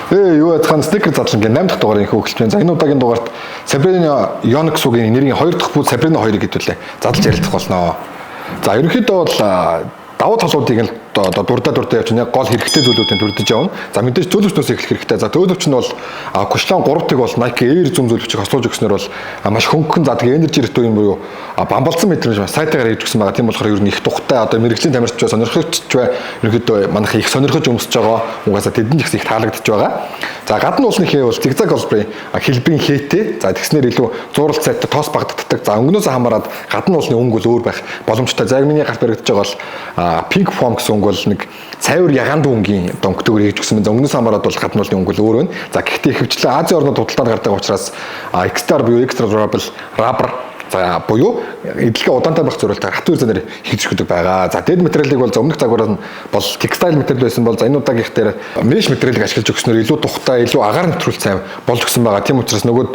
Юу яцхан стикер задлан гэ 8 дахь дугаар инхүү эхэлж байна. За энэ удаагийн дугаарт Sabrina Ionescu-гийн нэрийн 2 дахь бүү Sabrina 2-ыг хэдүүлээ. Задлж ярилцах болноо. За ерөнхийдөө бол давуу талуудыг л одоо дурдаа явж байгаа гол хэрэгтэй зүйлүүдийн дүрдэж явна. За мэдээж зөвлөвчнөөс эхлэх хэрэгтэй. За зөвлөвч нь бол Kushlon 3-ыг бол Nike Air зүүн зөвлөвчийг хослуулж өгснөөр бол маш хөнгөн за тэгээ energy рэтүү юм буюу бамбалсан мэдрэмж сайтаар хийж өгсөн байгаа. Тийм болохоор ер нь их тухтай одоо мэрэгжлийн тамирчид бай сонирхогчд бай ерөнхийдөө манайх их сонирхож өмсөж байгаа. Угаасаа тэдэнд их таалагдж байгаа. За гадны уулны хээ бол зигзаг холбарын хэлбэрийн хээтэй. За тэгснээр илүү зуралт сайттай тоос багддаг. За өнгнөөс хамаарат гадны уулны өнгө бол өөр байх боломжтой. За миний гарт баригдаж байгаа бол Pink Foam гэсэн өнгө бол нэг цайвар ягаан дүүнгийн дөнгөөр хийж өгсөн. Өнгнөөс хамаарат бол гадны уулны өнгө өөр байна. За гэхдээ ихэвчлэн Азийн орнууд худалдаанд гардаг учраас X-Star буюу Extra Durable Rubber за буюу эдлэгээ удаантай байх зорилтоор хатуу зэнээр хийж өгдөг байгаа. За дээд материалыг бол өмнөх загвараас нь бол textile материал байсан бол за энэ удаагийнх дээр mesh материалыг ашиглаж өгснөөр илүү тухтай, илүү агаар нэвтрүүлэлт сайн болж өгсөн байгаа. Тийм учраас нөгөө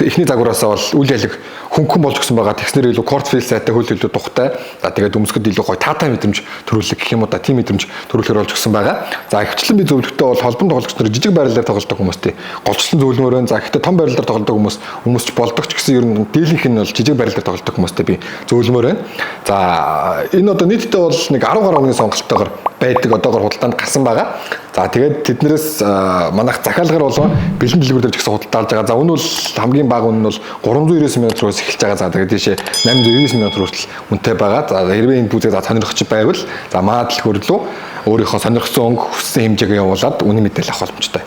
эхний загвараасаа бол үйл ялэг хөнгөн болж өгсөн байгаа. Тэгснээр илүү quartz fill сайтай хөл илүү тухтай. За тэгээд өмсгөд илүү гоё таатай мэдрэмж төрүүлэх гэх юм уу да тийм мэдрэмж төрүүлэхээр болж өгсөн байгаа. За ихчлэн би зөвлөгтөө бол холбон тоглогч нар жижиг байрлалаар тоглодог хүмүүстэй голчлон зөвлөмөр байна. За гэхдээ том байрлалаар тоглодог хүмүүс ч болдог ч гэсэн ер нь дийлэнх нь бол жижиг байрлалаар тоглодог хүмүүстэй би зөвлөмөр байна. За энэ одоо нийтдээ бол нэг 10 гаруй оны сонголтоогоор байдаг одоогоор худалдаанд гарсан байгаа. За тэгээд тэднээс манайх захиалгаар болоо бэлэн дэлгүүр дээр ч гэсэн худалдаалж байгаа. За энэ бол хамгийн бага үн нь бол 399 сая төгрөгөөс эхэлж байгаа. За тэгээд тийшээ 899 сая төгрөг хүртэл үнэтэй байгаа. За хэрвээ энэ бүзээ сонирхож байвал за маа дэлгүүр рүү өөрийнхөө сонирхсон өнгө хүссэн хэмжээгээ явуулаад үнэн мэдээлэл авах боломжтой.